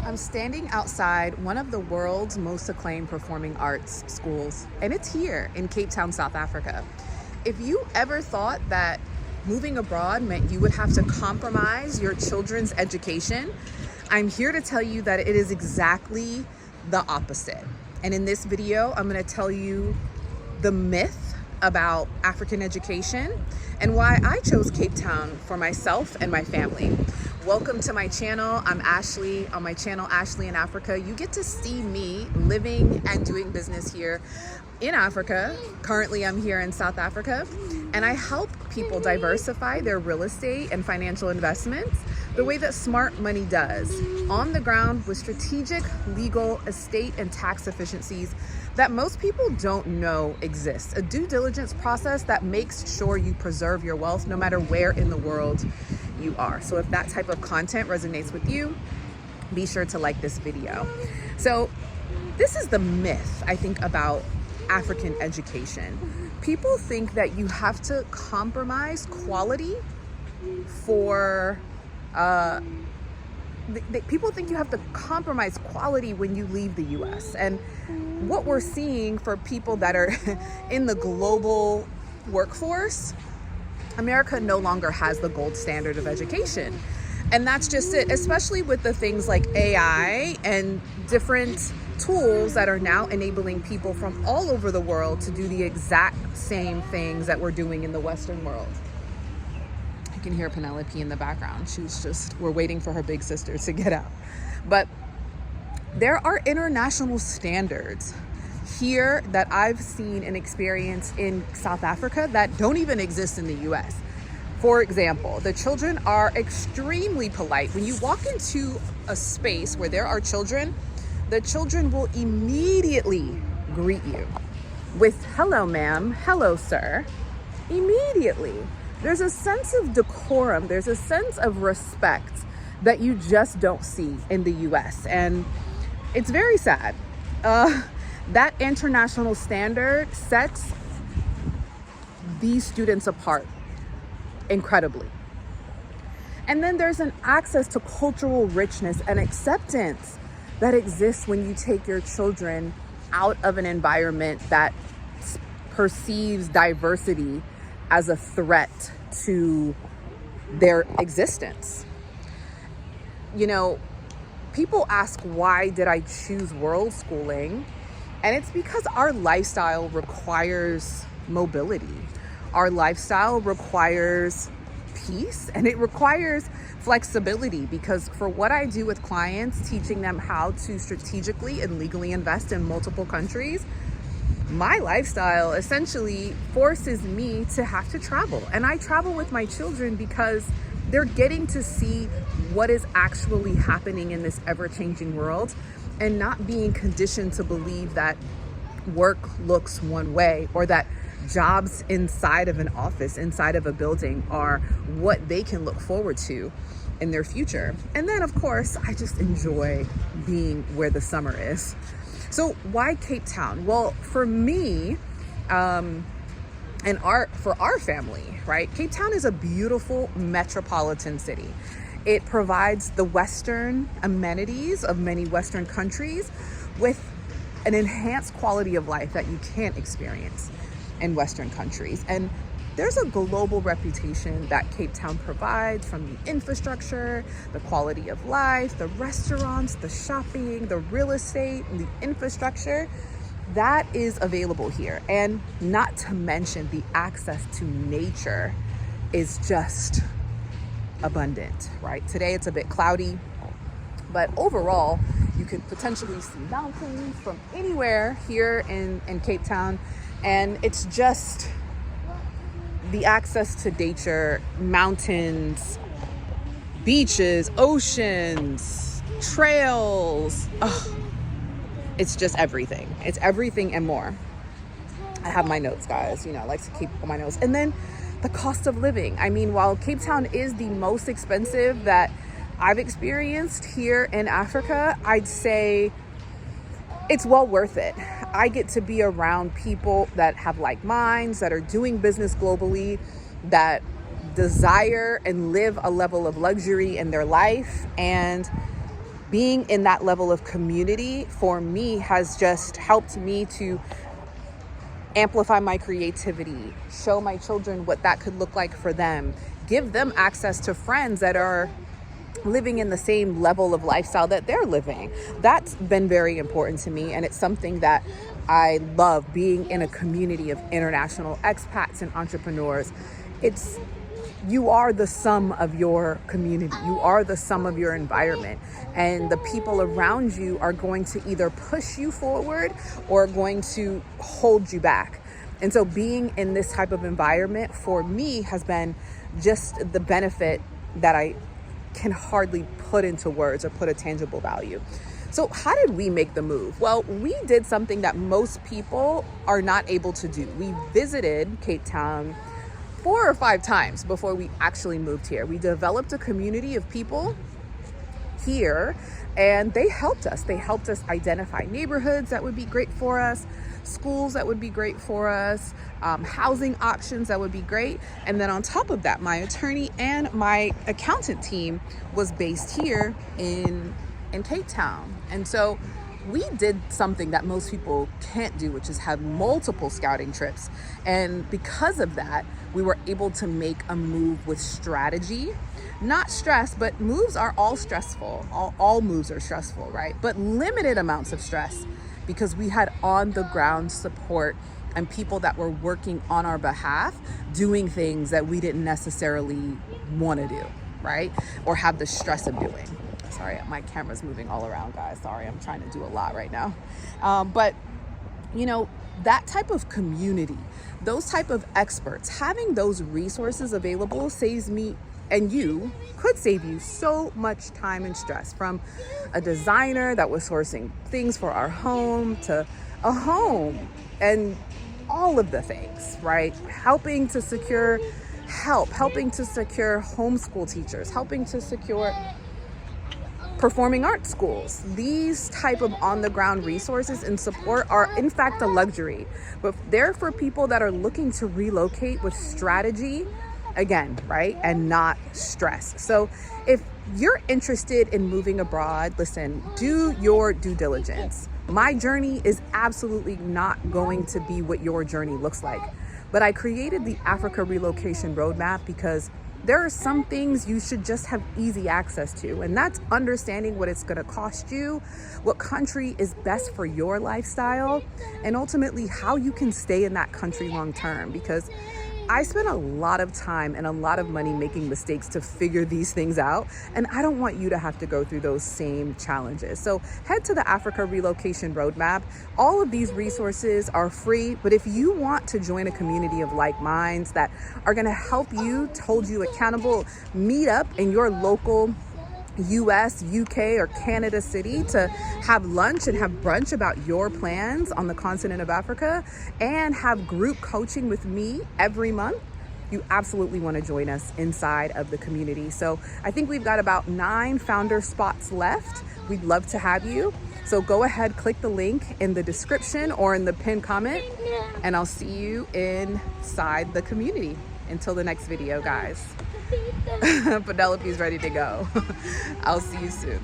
I'm standing outside one of the world's most acclaimed performing arts schools, and it's here in Cape Town, South Africa. If you ever thought that moving abroad meant you would have to compromise your children's education, I'm here to tell you that it is exactly the opposite. And in this video, I'm going to tell you the myth about African education and why I chose Cape Town for myself and my family. Welcome to my channel. I'm Ashley. On my channel, Ashley in Africa, you get to see me living and doing business here in Africa. Currently, I'm here in South Africa, and I help people diversify their real estate and financial investments the way that smart money does, on the ground with strategic, legal, estate, and tax efficiencies that most people don't know exists. A due diligence process that makes sure you preserve your wealth no matter where in the world you are. So if that type of content resonates with you, be sure to like this video. So this is the myth, I think, about African education. People think that you have to compromise quality for people think you have to compromise quality when you leave the US. And what we're seeing for people that are in the global workforce, America no longer has the gold standard of education. And that's just it, especially with the things like AI and different tools that are now enabling people from all over the world to do the exact same things that we're doing in the Western world. You can hear Penelope in the background. We're waiting for her big sister to get out. But there are international standards here that I've seen and experienced in South Africa that don't even exist in the US. For example, the children are extremely polite. When you walk into a space where there are children, the children will immediately greet you with "Hello, ma'am," "Hello, sir." Immediately. There's a sense of decorum. There's a sense of respect that you just don't see in the US. And it's very sad. That international standard sets these students apart incredibly. And then there's an access to cultural richness and acceptance that exists when you take your children out of an environment that perceives diversity as a threat to their existence. You know, people ask, why did I choose world schooling? And it's because our lifestyle requires mobility. Our lifestyle requires peace, and it requires flexibility, because for what I do with clients, teaching them how to strategically and legally invest in multiple countries, my lifestyle essentially forces me to have to travel. And I travel with my children because they're getting to see what is actually happening in this ever-changing world and not being conditioned to believe that work looks one way, or that jobs inside of an office, inside of a building, are what they can look forward to in their future. And then, of course, I just enjoy being where the summer is. So why Cape Town? Well, for me, for our family, right? Cape Town is a beautiful metropolitan city. It provides the Western amenities of many Western countries with an enhanced quality of life that you can't experience in Western countries. And there's a global reputation that Cape Town provides, from the infrastructure, the quality of life, the restaurants, the shopping, the real estate, and the infrastructure that is available here. And not to mention the access to nature is just abundant, right? Today it's a bit cloudy, but overall you could potentially see mountains from anywhere here in Cape Town. And it's just the access to nature, mountains, beaches, oceans, trails. Oh, it's just everything. It's everything and more. I have my notes, guys. You know, I like to keep my notes. And then the cost of living. I mean, while Cape Town is the most expensive that I've experienced here in Africa, I'd say it's well worth it. I get to be around people that have like minds, that are doing business globally, that desire and live a level of luxury in their life. And being in that level of community for me has just helped me to amplify my creativity, show my children what that could look like for them, give them access to friends that are living in the same level of lifestyle that they're living. That's been very important to me, and it's something that I love, being in a community of international expats and entrepreneurs. You are the sum of your community. You are the sum of your environment. And the people around you are going to either push you forward or going to hold you back. And so being in this type of environment for me has been just the benefit that I can hardly put into words or put a tangible value. So how did we make the move? Well, we did something that most people are not able to do. We visited Cape Town 4 or 5 times before we actually moved here. We developed a community of people here, and they helped us. They helped us identify neighborhoods that would be great for us, schools that would be great for us, housing options that would be great. And then on top of that, my attorney and my accountant team was based here in Cape Town. And so we did something that most people can't do, which is have multiple scouting trips. And because of that, we were able to make a move with strategy, not stress, but moves are all stressful. All moves are stressful, right? But limited amounts of stress, because we had on the ground support and people that were working on our behalf, doing things that we didn't necessarily want to do, right? Or have the stress of doing. Sorry, my camera's moving all around, guys. Sorry, I'm trying to do a lot right now. But that type of community, those type of experts, having those resources available saves me and you, could save you so much time and stress, from a designer that was sourcing things for our home to a home and all of the things, right? Helping to secure help, helping to secure homeschool teachers, helping to secure performing arts schools. These type of on-the-ground resources and support are in fact a luxury, but they're for people that are looking to relocate with strategy, again, right? And not stress. So if you're interested in moving abroad, listen, do your due diligence. My journey is absolutely not going to be what your journey looks like, but I created the Africa Relocation Roadmap because there are some things you should just have easy access to, and that's understanding what it's going to cost you, what country is best for your lifestyle, and ultimately how you can stay in that country long term. Because I spent a lot of time and a lot of money making mistakes to figure these things out, and I don't want you to have to go through those same challenges. So head to the Africa Relocation Roadmap. All of these resources are free, but if you want to join a community of like minds that are going to help you, hold you accountable, meet up in your local US, UK, or Canada city to have lunch and have brunch about your plans on the continent of Africa, and have group coaching with me every month, you absolutely want to join us inside of the community. So I think we've got about 9 founder spots left. We'd love to have you. So go ahead, click the link in the description or in the pinned comment, and I'll see you inside the community. Until the next video, guys. Penelope's ready to go. I'll see you soon.